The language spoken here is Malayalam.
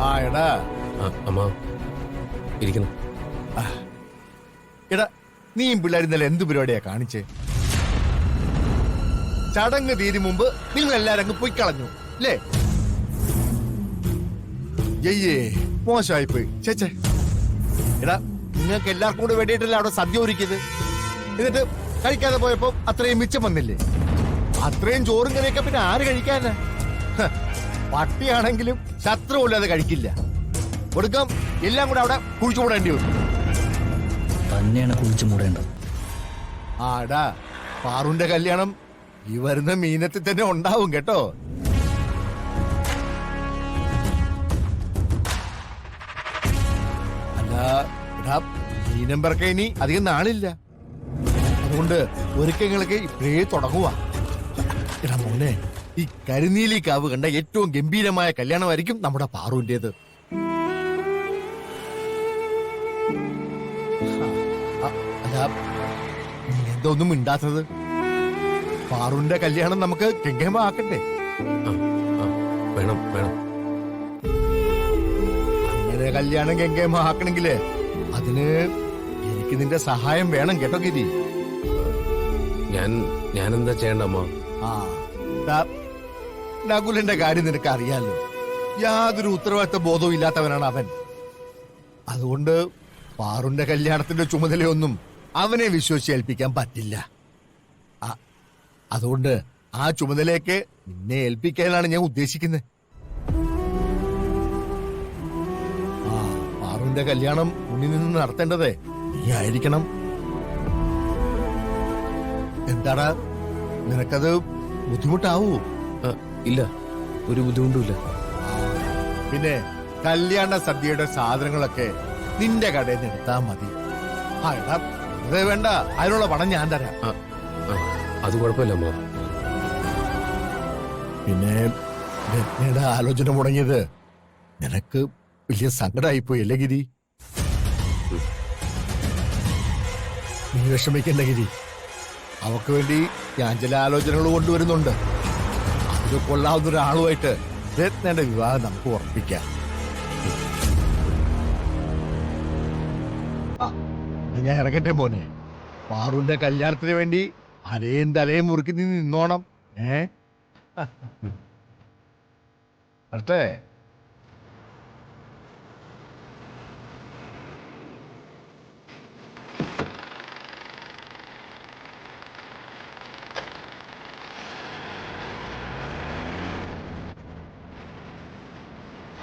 ആ എടാ അമ്മ ഇരിക്കുന്നു. എടാ നീയും പിള്ളേർ ഇന്നലെ എന്ത് പരിപാടിയാ കാണിച്ചേ? ചടങ്ങ് തീരും മുമ്പ് നിങ്ങൾ എല്ലാരും അങ്ങ് പോയി കളഞ്ഞു അല്ലേ? ഏയ്യേ മോശമായി പോയി ചേച്ചേ. എടാ നിങ്ങൾക്ക് എല്ലാവർക്കും കൂടെ വേണ്ടിയിട്ടല്ലേ അവിടെ സദ്യ ഒരുക്കിയത്. എന്നിട്ട് കഴിക്കാതെ പോയപ്പോ അത്രയും മിച്ചം വന്നില്ലേ? അത്രയും ചോറും കറിയൊക്കെ പിന്നെ ആര് കഴിക്കാനാ? പട്ടിയാണെങ്കിലും ശത്രു കൊല്ലാതെ കഴിക്കില്ല. കൊടുക്കാം എല്ലാം കൂടെ അവിടെ കുഴിച്ചു മൂടേണ്ടി വരും. തന്നെയാണ് കുഴിച്ചു മൂടേണ്ടത്. ആടാ പാറുന്റെ കല്യാണം ഈ വരുന്ന മീനത്തിൽ തന്നെ ഉണ്ടാവും കേട്ടോ. അല്ല എടാ മീനം പറക്ക ഇനി അധികം നാളില്ല. അതുകൊണ്ട് ഒരുക്കങ്ങളൊക്കെ ഇപ്പോഴേ തുടങ്ങുക. എടാ മോനെ, ഈ കരിനീലി കാവ് കണ്ട ഏറ്റവും ഗംഭീരമായ കല്യാണമായിരിക്കും നമ്മുടെ പാറുവിന്റേത്. അല്ല എന്താ ഒന്നും മിണ്ടാത്തത്? പാറുവിന്റെ കല്യാണം നമുക്ക് ഗംഗേമ ആക്കണ്ടേ? വേണം വേണം. അങ്ങനെ കല്യാണം ഗംഗേമ ആക്കണെങ്കില് അതിന് എനിക്ക് നിന്റെ സഹായം വേണം കേട്ടോ ഗിരി. ഞാൻ എന്താ ചെയ്യണ്ടമ്മ? നകുലന്റെ കാര്യം നിനക്ക് അറിയാലോ. യാതൊരു ഉത്തരവാദിത്ത ബോധവും ഇല്ലാത്തവനാണ് അവൻ. അതുകൊണ്ട് പാറുന്റെ കല്യാണത്തിന്റെ ചുമതലയൊന്നും അവനെ വിശ്വസിച്ചേൽപ്പിക്കാൻ പറ്റില്ല. അതുകൊണ്ട് ആ ചുമതലയൊക്കെ നിന്നെ ഏൽപ്പിക്കാനാണ് ഞാൻ ഉദ്ദേശിക്കുന്നത്. പാറുന്റെ കല്യാണം മുന്നിൽ നിന്ന് നടത്തേണ്ടതേ നീ ആയിരിക്കണം. എന്താടാ നിനക്കത് ബുദ്ധിമുട്ടാവൂ? ഇല്ല, ഒരു ബുദ്ധിമുട്ടുമില്ല. പിന്നെ കല്യാണ സദ്യയുടെ സാധനങ്ങളൊക്കെ നിന്റെ കടയിൽ നിന്ന് എടുത്താ മതി. അതേ വേണ്ട, അതിനുള്ള പണം ഞാൻ തരാം. അത് കുഴപ്പമില്ല അമ്മ. പിന്നെ രത്നയുടെ ആലോചന മുടങ്ങിയത് നിനക്ക് വലിയ സങ്കടമായിപ്പോയി അല്ലേ ഗിരി? നീ വിഷമിക്കണ്ട ഗിരി. അവക്ക് വേണ്ടി ഞാൻ ചില ആലോചനകൾ കൊണ്ടുവരുന്നുണ്ട്. അതിൽ കൊള്ളാവുന്ന ഒരാളുമായിട്ട് രത്നയുടെ വിവാഹം നമുക്ക് ഉറപ്പിക്കാം. ഞാൻ ഇറങ്ങട്ടെ മോനെ. പാറുവിന്റെ കല്യാണത്തിന് വേണ്ടി അരയും തലയും മുറുക്കി നീ നിന്നോണം. അല്ലേ?